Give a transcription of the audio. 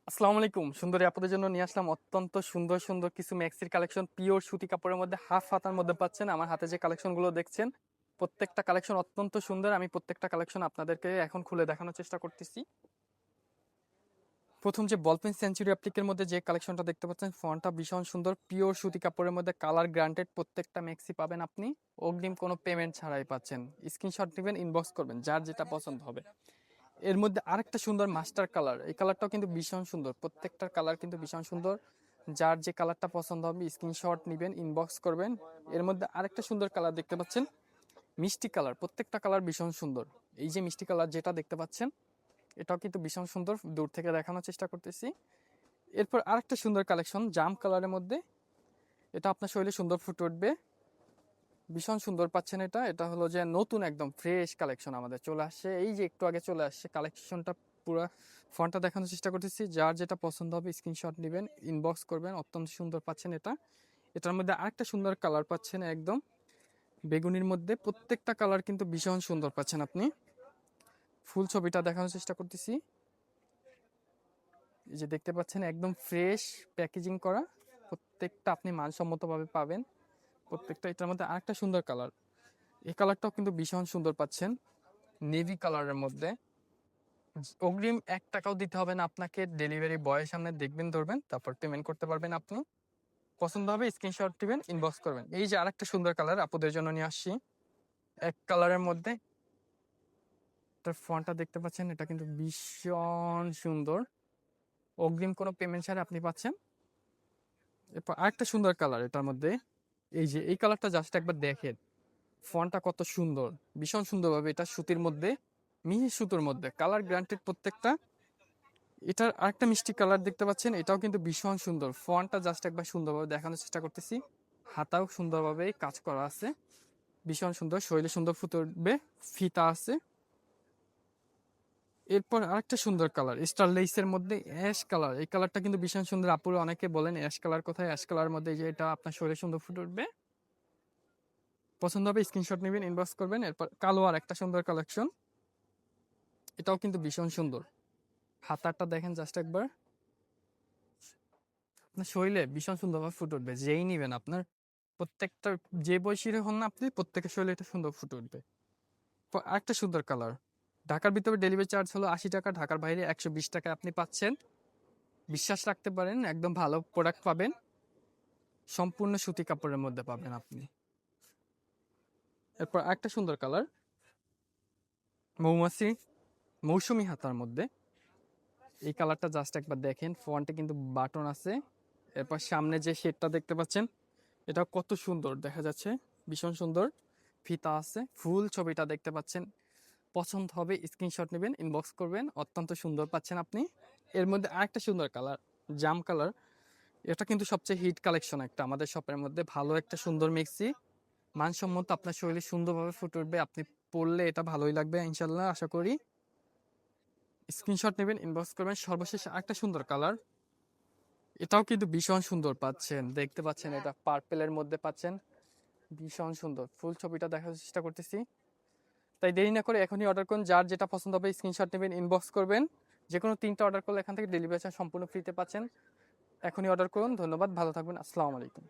আসসালামু আলাইকুম। সুন্দরী আপুদের জন্য নিয়ে আসলাম অত্যন্ত সুন্দর সুন্দর কিছু ম্যাক্সির কালেকশন। পিওর সুতি কাপড়ের মধ্যে হাফ হাতার মধ্যে পাচ্ছেন। আমার হাতে যে কালেকশনগুলো দেখছেন প্রত্যেকটা কালেকশন অত্যন্ত সুন্দর। আমি প্রত্যেকটা কালেকশন আপনাদেরকে এখন খুলে দেখানোর চেষ্টা করতেছি। প্রথম যে বলপেন সেঞ্চুরি অ্যাপ্লিকের মধ্যে যে কালেকশনটা দেখতে পাচ্ছেন, ফন্টটা ভীষণ সুন্দর। পিওর সুতি কাপড়ের মধ্যে কালার গ্রান্টেড প্রত্যেকটা ম্যাক্সি পাবেন আপনি অগ্রিম কোনো পেমেন্ট ছাড়াই পাচ্ছেন। স্ক্রিনশট নেবেন, ইনবক্স করবেন যার যেটা পছন্দ হবে। এর মধ্যে আরেকটা সুন্দর মাস্টার কালার, এই কালারটাও কিন্তু ভীষণ সুন্দর। প্রত্যেকটার কালার কিন্তু ভীষণ সুন্দর। যার যে কালারটা পছন্দ হবে স্ক্রিনশট নেবেন, ইনবক্স করবেন। এর মধ্যে আরেকটা সুন্দর কালার দেখতে পাচ্ছেন, মিষ্টি কালার। প্রত্যেকটা কালার ভীষণ সুন্দর। এই যে মিষ্টি কালার যেটা দেখতে পাচ্ছেন এটাও কিন্তু ভীষণ সুন্দর, দূর থেকে দেখানোর চেষ্টা করতেছি। এরপর আরেকটা সুন্দর কালেকশন জাম কালারের মধ্যে, এটা আপনার শরীরে সুন্দর ফুটে উঠবে। ভীষণ সুন্দর পাচ্ছেন। এটা এটা হলো যে নতুন একদম ফ্রেশ কালেকশন আমাদের চলে আসছে, এই যে একটু আগে চলে আসছে কালেকশনটা। পুরো ফন্টটা দেখানোর চেষ্টা করতেছি। যার যেটা পছন্দ হবে স্ক্রিনশট নেবেন, ইনবক্স করবেন। অত্যন্ত সুন্দর পাচ্ছেন এটা। এটার মধ্যে আরেকটা সুন্দর কালার পাচ্ছেন একদম বেগুনির মধ্যে। প্রত্যেকটা কালার কিন্তু ভীষণ সুন্দর পাচ্ছেন আপনি। ফুল ছবিটা দেখানোর চেষ্টা করতেছি। এই যে দেখতে পাচ্ছেন একদম ফ্রেশ প্যাকেজিং করা। প্রত্যেকটা আপনি মানসম্মতভাবে পাবেন প্রত্যেকটা। এটার মধ্যে আরেকটা সুন্দর কালার, এই কালারটাও কিন্তু ভীষণ সুন্দর পাচ্ছেন নেভি কালারের মধ্যে। অগ্রিম 1 টাকাও দিতে হবে না আপনাকে। ডেলিভারি বয়ের সামনে দেখবেন, ধরবেন, তারপর পেমেন্ট করতে পারবেন আপনি। পছন্দ হবে স্ক্রিনশট দিবেন, ইনবক্স করবেন। এই যে আরেকটা সুন্দর কালার আপুদের জন্য নিয়ে আসছি এক কালারের মধ্যে। তার ফন্টটা দেখতে পাচ্ছেন, এটা কিন্তু ভীষণ সুন্দর। অগ্রিম কোনো পেমেন্ট ছাড়া আপনি পাচ্ছেন। এরপর আরেকটা সুন্দর কালার এটার মধ্যে, এই যে এই কালারটা জাস্ট একবার দেখেন ফন্টটা কত সুন্দর। ভীষণ সুন্দরভাবে এটা সুতির মধ্যে, মিহি সুতোর মধ্যে কালার গ্রান্টেড প্রত্যেকটা। এটার আরেকটা মিষ্টি কালার দেখতে পাচ্ছেন, এটাও কিন্তু ভীষণ সুন্দর। ফন্টটা জাস্ট একবার সুন্দরভাবে দেখানোর চেষ্টা করতেছি। হাতাও সুন্দরভাবে কাজ করা আছে, ভীষণ সুন্দর। শরীরে সুন্দর ফুটে উঠবে, ফিতা আছে। এরপর আরেকটা সুন্দর কালার স্টার লেইসের মধ্যে অ্যাশ কালার, এই কালারটা কিন্তু ভীষণ সুন্দর। আপুরে অনেকে বলেন অ্যাশ কালার কোথায়, অ্যাশ কালার মধ্যে এই যে এটা আপনার শরীরে সুন্দর ফুটে উঠবে। পছন্দ হবে স্ক্রিনশট নেবেন, ইনবক্স করবেন। এরপর কালো আর একটা সুন্দর কালেকশন, এটাও কিন্তু ভীষণ সুন্দর। হাতারটা দেখেন জাস্ট একবার, আপনার শরীরে ভীষণ সুন্দরভাবে ফুটে উঠবে যেই নিবেন আপনার। প্রত্যেকটা যে বয়সী হন না আপনি, প্রত্যেকের শরীরে এটা সুন্দর ফুটে উঠবে। আরেকটা সুন্দর কালার, ঢাকার ভিতরে ডেলিভারি চার্জ হলো 80 টাকা, ঢাকার বাইরে 120 টাকা আপনি পাচ্ছেন। বিশ্বাস রাখতে পারেন, একদম ভালো প্রোডাক্ট পাবেন। সম্পূর্ণ সুতি কাপড়ের মধ্যে পাবেন আপনি। এরপর আরেকটা সুন্দর কালার মৌমাছি মৌসুমী হাতার মধ্যে, এই কালারটা জাস্ট একবার দেখেন। ফ্রন্টে কিন্তু বাটন আছে। এরপর সামনে যে শেডটা দেখতে পাচ্ছেন এটা কত সুন্দর দেখা যাচ্ছে, ভীষণ সুন্দর। ফিতা আছে, ফুল ছবিটা দেখতে পাচ্ছেন। পছন্দ হবে স্ক্রিনশট নেবেন, ইনবক্স করবেন। অত্যন্ত সুন্দর পাচ্ছেন আপনি। এর মধ্যে আরেকটা সুন্দর কালার জাম কালার, এটা কিন্তু সবচেয়ে হিট কালেকশন একটা আমাদের শপের মধ্যে। ভালো একটা সুন্দর মিক্সি, মানসম্মত, আপনার শরীরে সুন্দরভাবে ফুটে উঠবে। আপনি পরলে এটা ভালোই লাগবে ইনশাল্লাহ, আশা করি। স্ক্রিনশট নেবেন, ইনবক্স করবেন। সর্বশেষ আরেকটা সুন্দর কালার, এটাও কিন্তু ভীষণ সুন্দর পাচ্ছেন। দেখতে পাচ্ছেন এটা পার্পেলের মধ্যে পাচ্ছেন, ভীষণ সুন্দর। ফুল ছবিটা দেখার চেষ্টা করতেছি। তাই দেরি না করে এখনই অর্ডার করুন। যার যেটা পছন্দ হবে স্ক্রিনশট নেবেন, ইনবক্স করবেন। যে কোনো 3টা অর্ডার করলে এখান থেকে ডেলিভারি চার্জ সম্পূর্ণ ফ্রিতে পাচ্ছেন। এখনই অর্ডার করুন। ধন্যবাদ, ভালো থাকবেন। আসসালামু আলাইকুম।